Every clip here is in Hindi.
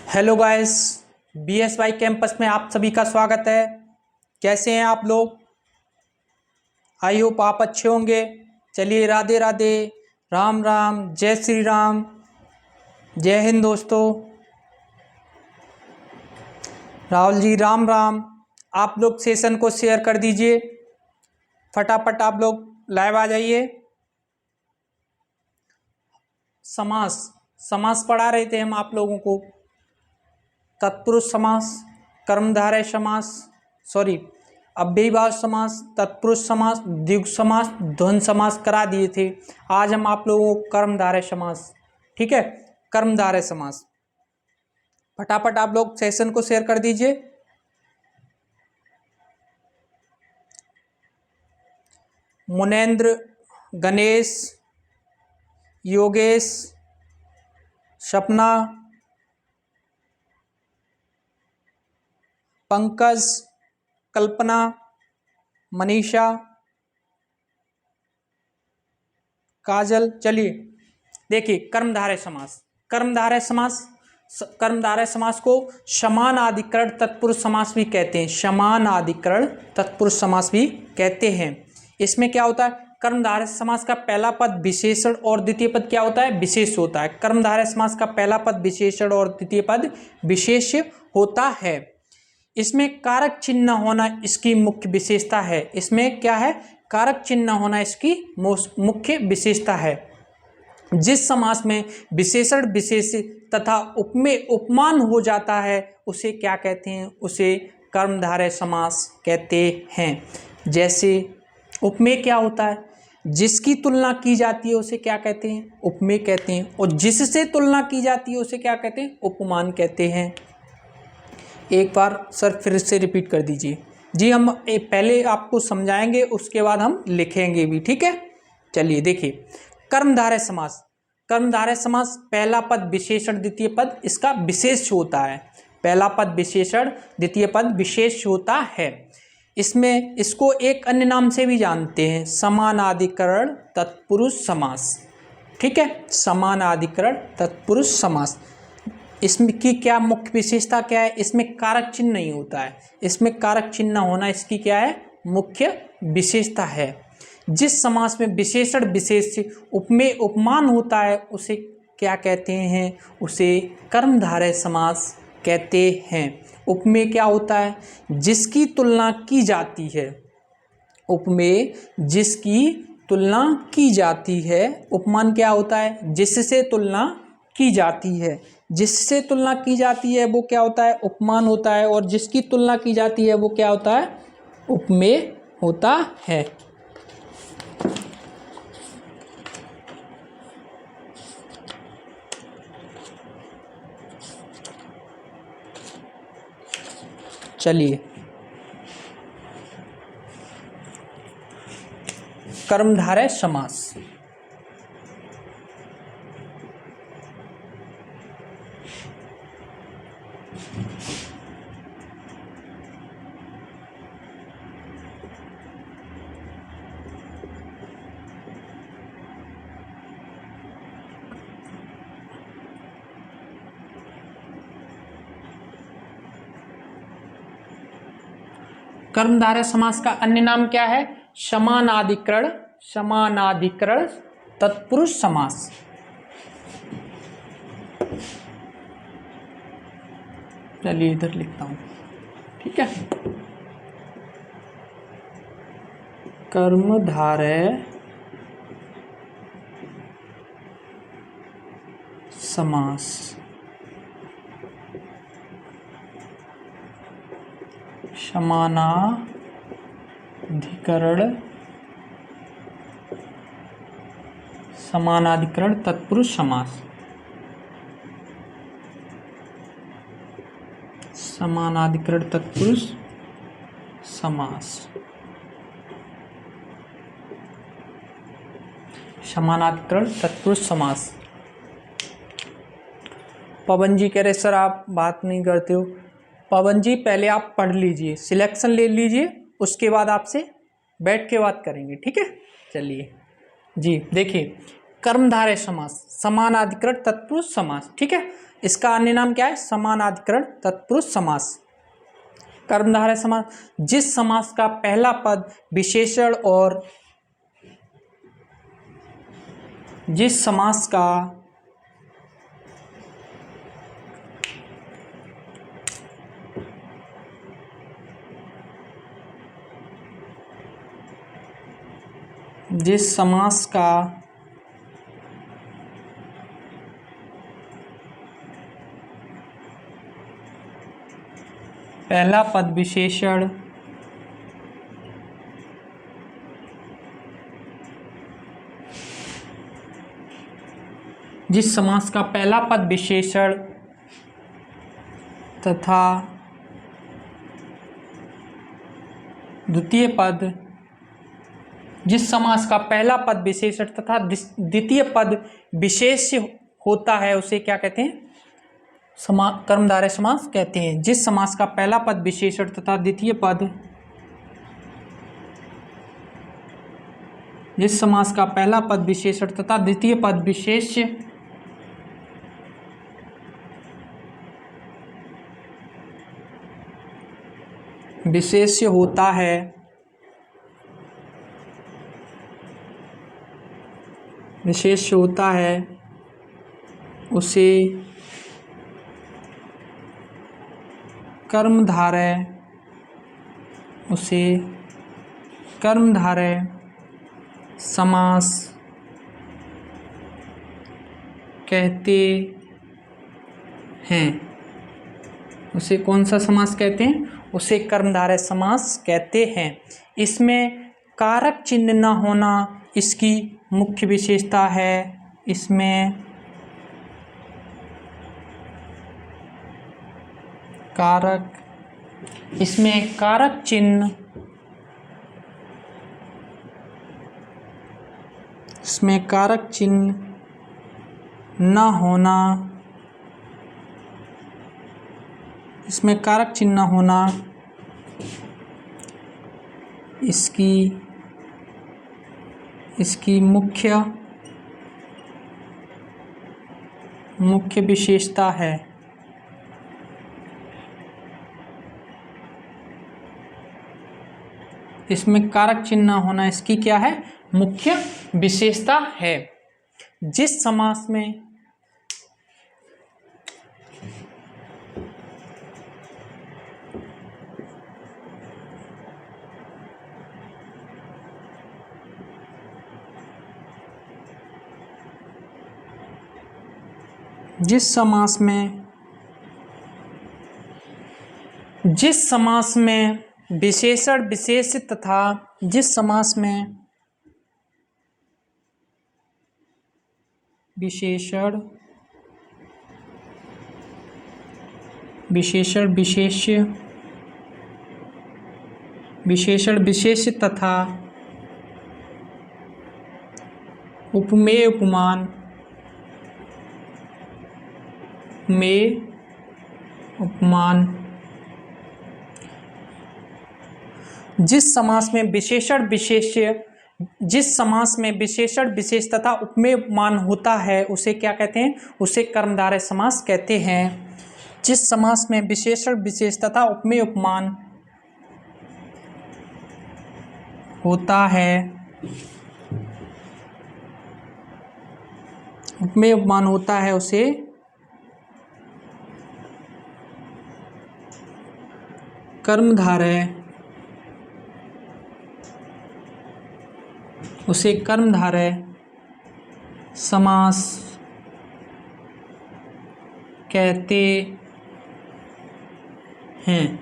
हेलो गाइस, BSY कैंपस में आप सभी का स्वागत है। कैसे हैं आप लोग? आई होप आप अच्छे होंगे। चलिए, राधे राधे, राम राम, जय श्री राम, जय हिंद दोस्तों। राहुल जी राम राम। आप लोग सेशन को शेयर कर दीजिए, फटाफट आप लोग लाइव आ जाइए। समास समास पढ़ा रहे थे हम आप लोगों को। तत्पुरुष समास, कर्मधारय समास, अव्ययीभाव समास, तत्पुरुष समास, द्विगु समास, द्वंद्व समास करा दिए थे। आज हम आप लोगों को कर्मधारय समास, ठीक है, कर्मधारय समास। फटाफट आप लोग सेशन को शेयर कर दीजिए। मुनेन्द्र, गणेश, योगेश, सपना, पंकज, कल्पना, मनीषा, काजल। चलिए देखिए, कर्मधारय समास। कर्मधारय समास को समान अधिकरण तत्पुरुष समास भी कहते हैं। समान अधिकरण तत्पुरुष समास भी कहते हैं। इसमें क्या होता है? कर्मधारय समास का पहला पद विशेषण और द्वितीय पद क्या होता है? विशेष होता है। कर्मधारय समास का पहला पद विशेषण और द्वितीय पद विशेष होता है। इसमें कारक चिन्ह होना इसकी मुख्य विशेषता है। इसमें क्या है? कारक चिन्ह होना इसकी मुख्य विशेषता है। जिस समास में विशेषण विशेष तथा उपमेय उपमान हो जाता है उसे क्या कहते हैं? उसे कर्मधारय समास कहते हैं। जैसे उपमेय क्या होता है? जिसकी तुलना की जाती है उसे क्या कहते हैं? उपमेय कहते हैं। और जिससे तुलना की जाती है उसे क्या कहते हैं? उपमान कहते हैं। एक बार सर फिर से रिपीट कर दीजिए जी। हम पहले आपको समझाएंगे, उसके बाद हम लिखेंगे भी, ठीक है। चलिए देखिए, कर्मधारय समास। कर्मधारय समास पहला पद विशेषण द्वितीय पद इसका विशेष होता है। पहला पद विशेषण द्वितीय पद विशेष होता है। इसमें इसको एक अन्य नाम से भी जानते हैं, समानाधिकरण तत्पुरुष समास, ठीक है। समानाधिकरण तत्पुरुष समास। इसमें की क्या मुख्य विशेषता क्या है? इसमें कारक चिन्ह नहीं होता है। इसमें कारक चिन्ह होना इसकी क्या है? मुख्य विशेषता है। जिस समास में विशेषण विशेष उपमेय उपमान होता है उसे क्या कहते हैं? उसे कर्मधारय समास कहते हैं। उपमेय क्या होता है? जिसकी तुलना की जाती है। उपमेय जिसकी तुलना की जाती है। उपमान क्या होता है? जिससे तुलना की जाती है। जिससे तुलना की जाती है वो क्या होता है? उपमान होता है। और जिसकी तुलना की जाती है वो क्या होता है? उपमेय होता है। चलिए, कर्मधारय समास। कर्मधारय समास का अन्य नाम क्या है? समानाधिकरण तत्पुरुष समास। चलिए इधर लिखता हूं, ठीक है। कर्मधारय समास समानाधिकरण तत्पुरुष समास। समानाधिकरण तत्पुरुष समास। समानाधिकरण तत्पुरुष समास। पवन जी कह रहे सर आप बात नहीं करते हो। पवन जी पहले आप पढ़ लीजिए, सिलेक्शन ले लीजिए, उसके बाद आपसे बैठ के बात करेंगे, ठीक है। चलिए जी देखिए, कर्मधारय समास, समानाधिकरण तत्पुरुष समास। ठीक है, इसका अन्य नाम क्या है? समानाधिकरण तत्पुरुष समास। कर्मधारय समास जिस समास का पहला पद विशेषण और जिस समास का पहला पद विशेषण जिस समास का पहला पद विशेषण तथा द्वितीय पद जिस समास का पहला पद विशेषण तथा द्वितीय पद विशेष्य होता है उसे क्या कहते हैं? कर्मधारय समास कहते हैं। जिस समास का पहला पद विशेषण तथा द्वितीय पद जिस समास का पहला पद विशेषण तथा द्वितीय पद विशेष्य होता है उसे कर्मधारय समास कहते हैं। उसे कौन सा समास कहते हैं? उसे कर्मधारय समास कहते हैं। इसमें कारक चिन्ह न होना इसकी मुख्य विशेषता है। इसमें कारक चिन्ह न होना इसकी मुख्य विशेषता है। इसमें कारक चिन्ह न होना इसकी क्या है? मुख्य विशेषता है। जिस समास में विशेषण विशेष्य तथा जिस समास में विशेषण विशेष्य तथा उपमेय उपमान जिस समास में विशेषण विशेष तथा उपमेय उपमान होता है उसे क्या कहते हैं? उसे कर्मधारय समास कहते हैं। जिस समास में विशेषण विशेष तथा उपमेय उपमान होता है उसे कर्मधारय समास कहते हैं।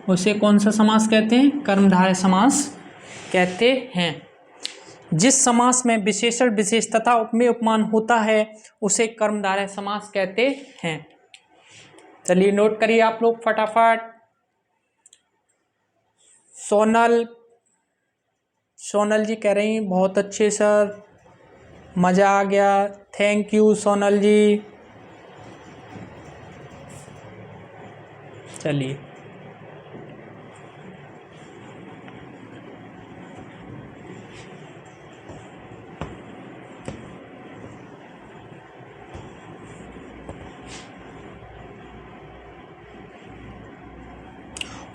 उसे कौन सा समास कहते हैं? कर्मधारय समास कहते हैं। जिस समास में विशेषण विशेष तथा उपमेय उपमान होता है उसे कर्मधारय समास कहते हैं। चलिए नोट करिए आप लोग फटाफट। सोनल जी कह रही बहुत अच्छे सर, मज़ा आ गया। थैंक यू सोनल जी। चलिए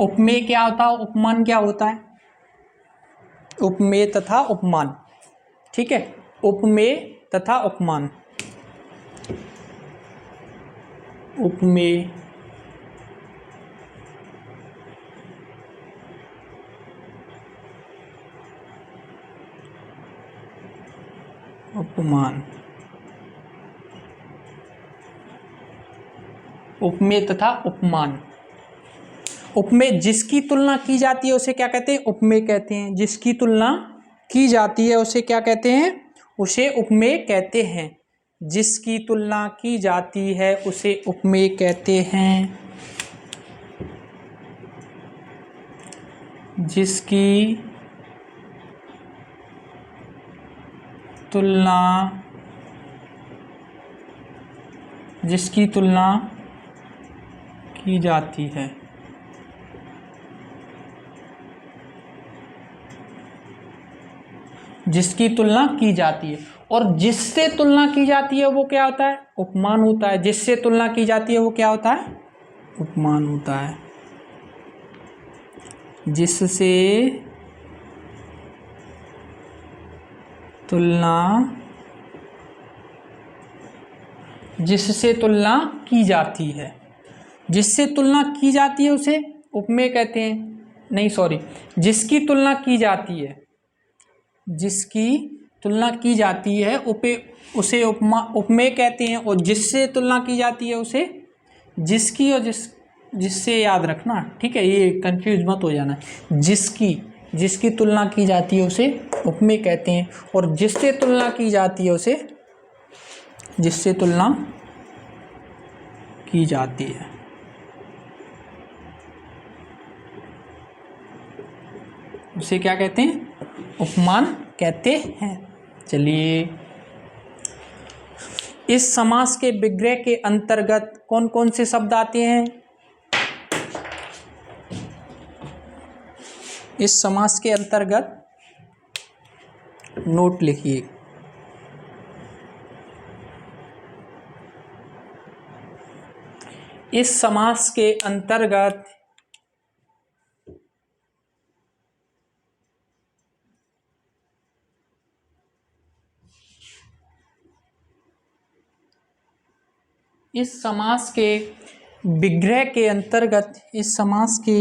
उपमेय क्या होता है, उपमान क्या होता है, उपमेय तथा उपमान, ठीक है, उपमेय तथा उपमान, उपमेय उपमान, उपमेय तथा उपमान। उपमेय जिसकी तुलना की जाती है उसे क्या कहते हैं, उपमेय कहते हैं। जिसकी तुलना की जाती है उसे क्या कहते हैं, उसे उपमेय कहते हैं। जिसकी तुलना की जाती है उसे उपमेय कहते हैं। जिसकी तुलना की जाती है जिसकी तुलना की जाती है, और जिससे तुलना की जाती है वो क्या होता है, उपमान होता है। जिससे तुलना की जाती है वो क्या होता है, उपमान होता है। जिससे तुलना की जाती है, जिससे तुलना की जाती है उसे उपमेय कहते हैं। नहीं सॉरी, जिसकी तुलना की जाती है, जिसकी तुलना की जाती है उसे उपमेय कहते हैं, और जिससे तुलना की जाती है उसे जिसकी और जिससे याद रखना, ठीक है, ये कंफ्यूज मत हो जाना। जिसकी तुलना की जाती है उसे उपमेय कहते हैं, और जिससे तुलना की जाती है उसे जिससे तुलना की जाती है उसे क्या कहते हैं, उपमान कहते हैं। चलिए, इस समास के विग्रह के अंतर्गत कौन कौन से शब्द आते हैं, इस समास के अंतर्गत नोट लिखिए। इस समास के अंतर्गत इस समास के विग्रह के अंतर्गत इस समास के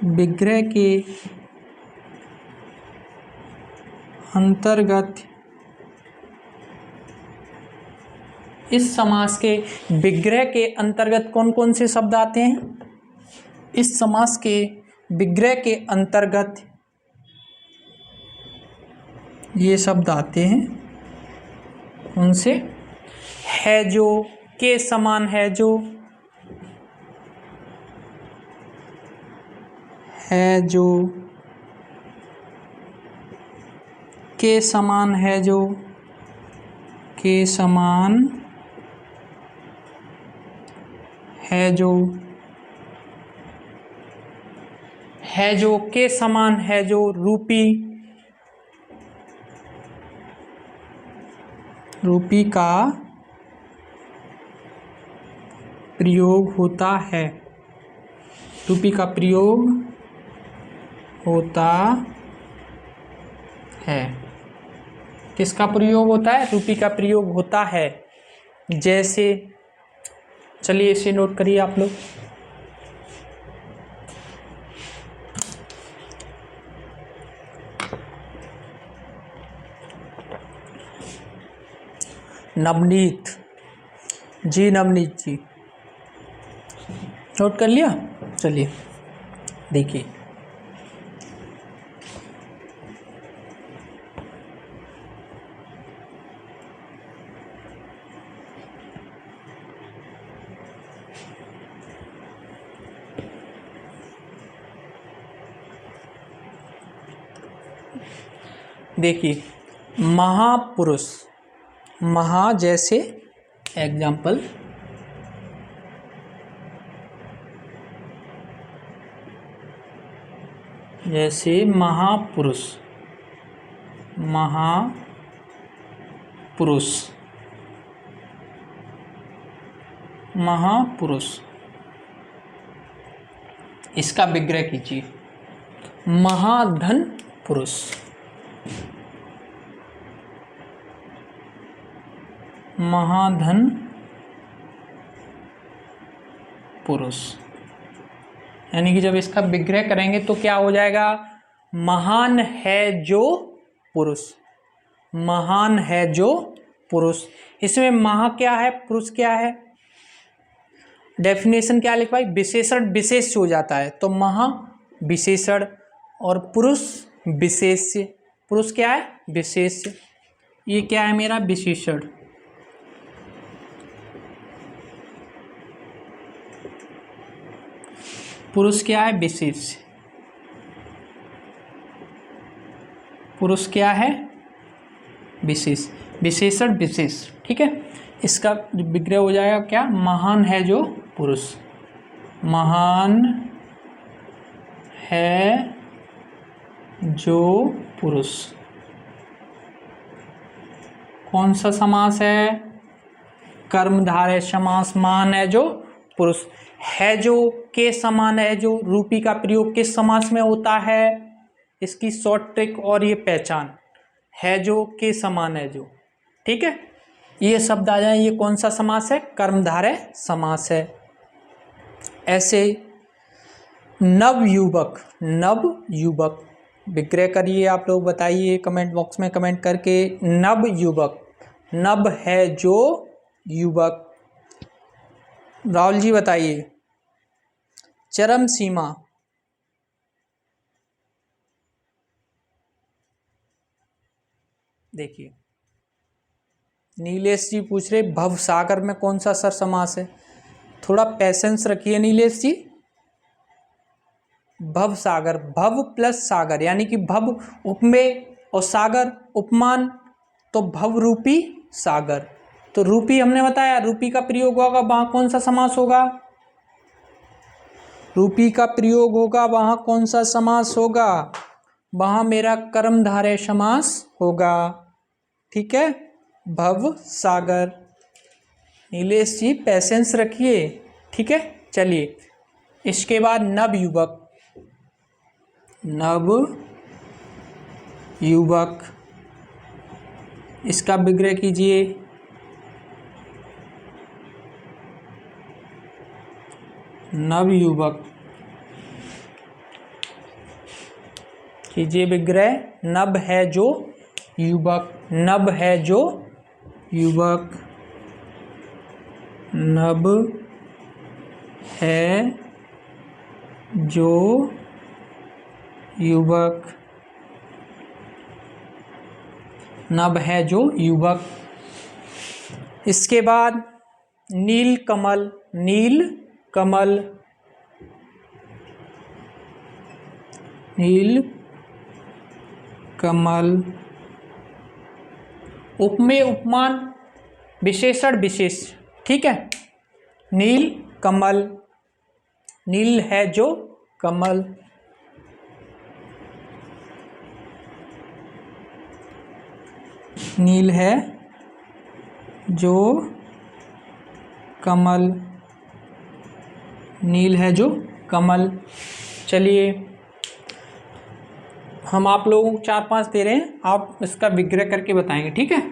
विग्रह के अंतर्गत इस समास के विग्रह के अंतर्गत कौन कौन से शब्द आते हैं, इस समास के विग्रह के अंतर्गत ये शब्द आते हैं, उनसे है जो, के समान है जो, है जो, के समान है जो, के समान है जो, है जो, के समान है जो, रूपी का प्रयोग होता है, रूपी का प्रयोग होता है। किसका प्रयोग होता है, रूपी का प्रयोग होता है। जैसे, चलिए इसे नोट करिए आप लोग। नवनीत जी, नवनीत जी नोट कर लिया। चलिए देखिए, देखिए, महापुरुष, महा जैसे एग्जाम्पल, जैसे महापुरुष, महापुरुष, महापुरुष, इसका विग्रह कीजिए। महाधन पुरुष, महाधन पुरुष, यानी कि जब इसका विग्रह करेंगे तो क्या हो जाएगा? महान है जो पुरुष, महान है जो पुरुष। इसमें महा क्या है, पुरुष क्या है? डेफिनेशन क्या लिखवाई? विशेषण विशेष हो जाता है, तो महा विशेषण और पुरुष विशेष्य। पुरुष क्या है? विशेष्य। ये क्या है मेरा? विशेषण। पुरुष क्या है? विशेष। पुरुष क्या है? विशेष। विशेषण विशेष, ठीक है। इसका विग्रह हो जाएगा क्या? महान है जो पुरुष, महान है जो पुरुष। कौन सा समास है? कर्मधारय समास। महान है जो पुरुष, है जो के समान है जो रूपी का प्रयोग किस समास में होता है? इसकी शॉर्ट ट्रिक और ये पहचान, है जो के समान है जो, ठीक है। ये शब्द आ जाए, ये कौन सा समास है? कर्मधारय समास है। ऐसे नवयुवक, नवयुवक विग्रह करिए आप लोग, बताइए कमेंट बॉक्स में कमेंट करके। नवयुवक, नव है जो युवक। राहुल जी बताइए। चरम सीमा, देखिए नीलेश जी पूछ रहे भवसागर में कौन सा सर समास है? थोड़ा पैसेंस रखिए नीलेश जी। भवसागर, भव प्लस सागर, यानी कि भव उपमेय और सागर उपमान, तो भव रूपी सागर। तो रूपी हमने बताया, रूपी का प्रयोग होगा वहां कौन सा समास होगा? रूपी का प्रयोग होगा वहां कौन सा समास होगा? वहां मेरा कर्मधारय समास होगा, ठीक है। भव सागर। नीलेश जी पैसेंस रखिए, ठीक है। चलिए इसके बाद नवयुवक, नव युवक, इसका विग्रह कीजिए। नवयुवक कीजिए विग्रह। नव है जो युवक, नव है जो युवक, नव है जो युवक, नव है जो युवक। इसके बाद नील कमल, नील कमल, नील कमल, उपमेय उपमान विशेषण विशेष, ठीक है। नील कमल, नील है जो कमल, नील है जो कमल, नील है जो कमल। चलिए हम आप लोगों को 4-5 दे रहे हैं, आप इसका विग्रह करके बताएंगे, ठीक है।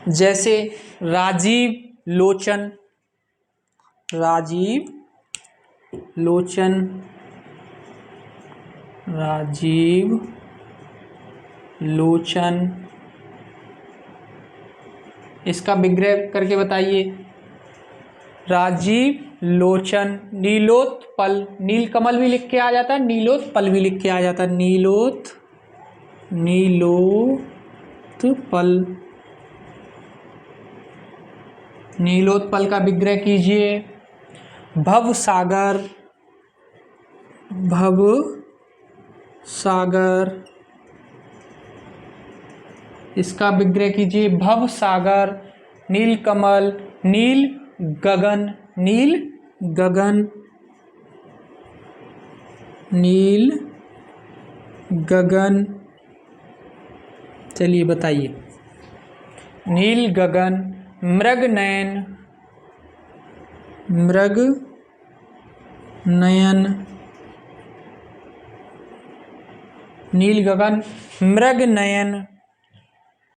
जैसे राजीव लोचन, राजीव लोचन, राजीव लोचन, इसका विग्रह करके बताइए। राजीव लोचन, नीलोत्पल, नीलकमल भी लिख के आ जाता है, नीलोत्पल भी लिख के आ जाता है, नीलोत्पल, नीलोत्पल का विग्रह कीजिए। भवसागर, भवसागर, इसका विग्रह कीजिए। भवसागर, नीलकमल, नील गगन, नील गगन, नील गगन, चलिए बताइए। नील गगन, मृग नयन, मृग नयन, नील गगन, मृग नयन,